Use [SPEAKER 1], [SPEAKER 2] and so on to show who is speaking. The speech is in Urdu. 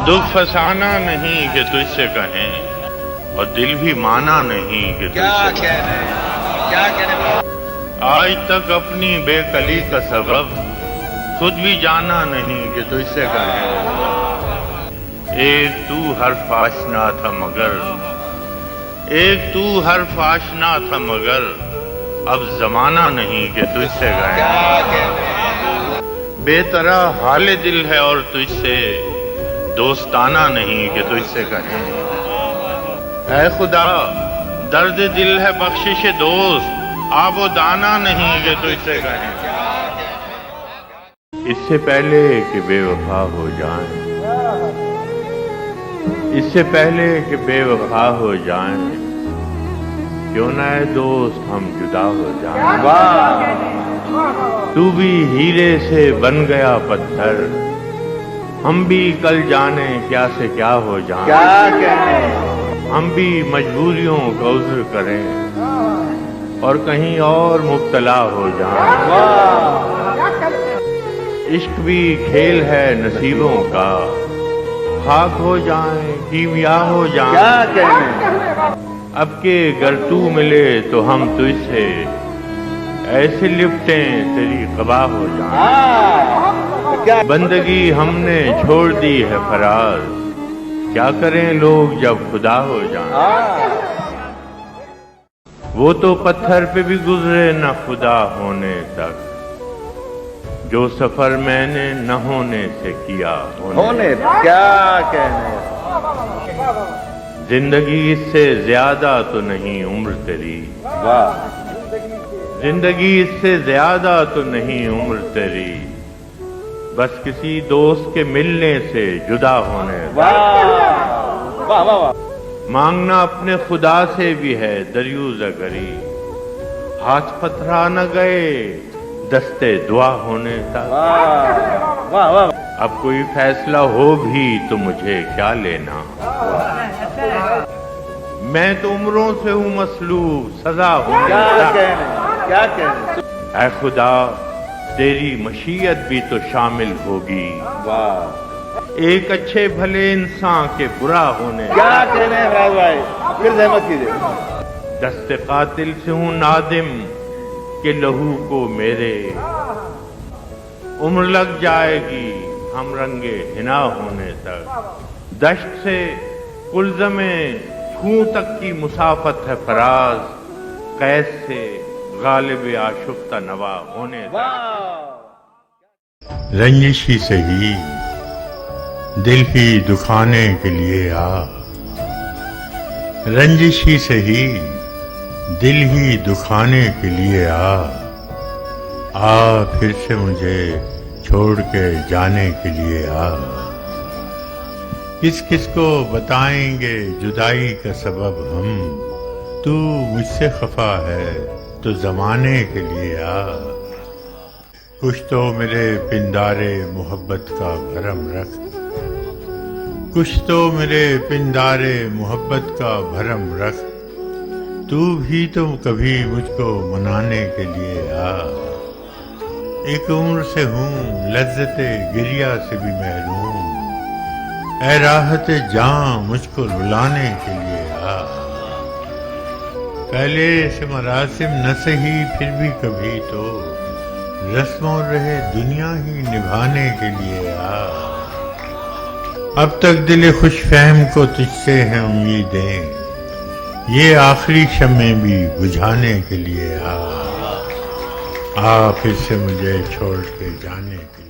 [SPEAKER 1] دکھ فسانا نہیں کہ تجھ سے کہیں، اور دل بھی مانا نہیں کہ تجھ سے کہیں۔
[SPEAKER 2] کیا کہنے
[SPEAKER 1] آج تک اپنی بے کلی کا سبب خود بھی جانا نہیں کہ تجھ سے کہیں۔ ایک تو حرف آشنا تھا مگر، ایک تو حرف آشنا تھا مگر، اب زمانہ نہیں کہ تجھ سے کہیں۔ بے طرح حال دل ہے اور تجھ سے دوستانہ نہیں کہ تجھ سے کہیں۔ اے خدا درد دل ہے بخشش دوست، آب و دانہ نہیں کہ تجھ سے کہیں۔ اس سے پہلے کہ بے وفا ہو جائیں، اس سے پہلے کہ بے وفا ہو جائیں، کیوں نہ اے دوست ہم جدا ہو جائیں۔ تو بھی ہیرے سے بن گیا پتھر، ہم بھی کل جانے کیا سے کیا ہو جائیں۔ ہم بھی مجبوریوں کا عذر کریں اور کہیں اور مبتلا ہو جائیں۔ عشق بھی کھیل ہے نصیبوں کا، خاک ہو جائیں کیمیا ہو جائیں۔ اب کہ گر تو ملے تو ہم تجھ سے ایسے لپٹیں تیری قبا ہو جائیں۔ بندگی ہم نے چھوڑ دی ہے فراز، کیا کریں لوگ جب خدا ہو جائیں۔ وہ تو پتھر پہ بھی گزرے نہ خدا ہونے تک، جو سفر میں نے نہ ہونے سے کیا ہونے۔
[SPEAKER 2] کیا کہنے
[SPEAKER 1] زندگی اس سے زیادہ تو نہیں عمر تیری، زندگی اس سے زیادہ تو نہیں عمر تیری، بس کسی دوست کے ملنے سے جدا ہونے۔ مانگنا اپنے خدا سے بھی ہے دریوزہ گری، ہاتھ پتھرا نہ گئے دستے دعا ہونے تک۔ اب کوئی فیصلہ ہو بھی تو مجھے کیا لینا، میں تو عمروں سے ہوں مسلوب سزا ہونے تک۔ اے خدا تیری مشیت بھی تو شامل ہوگی ایک اچھے بھلے انسان کے برا ہونے۔
[SPEAKER 2] کیا کہنے ہیں فراز بھائی، پھر زحمت کیجئے۔
[SPEAKER 1] دست قاتل سے ہوں نادم کہ لہو کو میرے، عمر لگ جائے گی ہم رنگے حنا ہونے تک۔ دشت سے کلزم چھوں تک کی مسافت ہے فراز، قید سے غالب آشفتہ نوا ہونے تک۔ رنجش ہی سہی دل ہی دکھانے کے لیے آ، رنجش ہی سہی دل ہی دکھانے کے لیے آ پھر سے مجھے چھوڑ کے جانے کے لیے آ۔ کس کس کو بتائیں گے جدائی کا سبب ہم، تو مجھ سے خفا ہے تو زمانے کے لیے آ۔ کچھ تو میرے پندارے محبت کا بھرم رکھ، کچھ تو میرے پندارے محبت کا بھرم رکھ، تو بھی تو کبھی مجھ کو منانے کے لیے آ۔ ایک عمر سے ہوں لذت گریہ سے بھی محروم، اے راحت جاں مجھ کو رلانے کے لیے آ۔ پہلے سے مراسم نہ سہی پھر بھی کبھی تو رسموں رہے دنیا ہی نبھانے کے لیے آ۔ اب تک دل خوش فہم کو تجھ سے ہیں امیدیں، یہ آخری شمع بھی بجھانے کے لیے آ پھر سے مجھے چھوڑ کے جانے کے لیے۔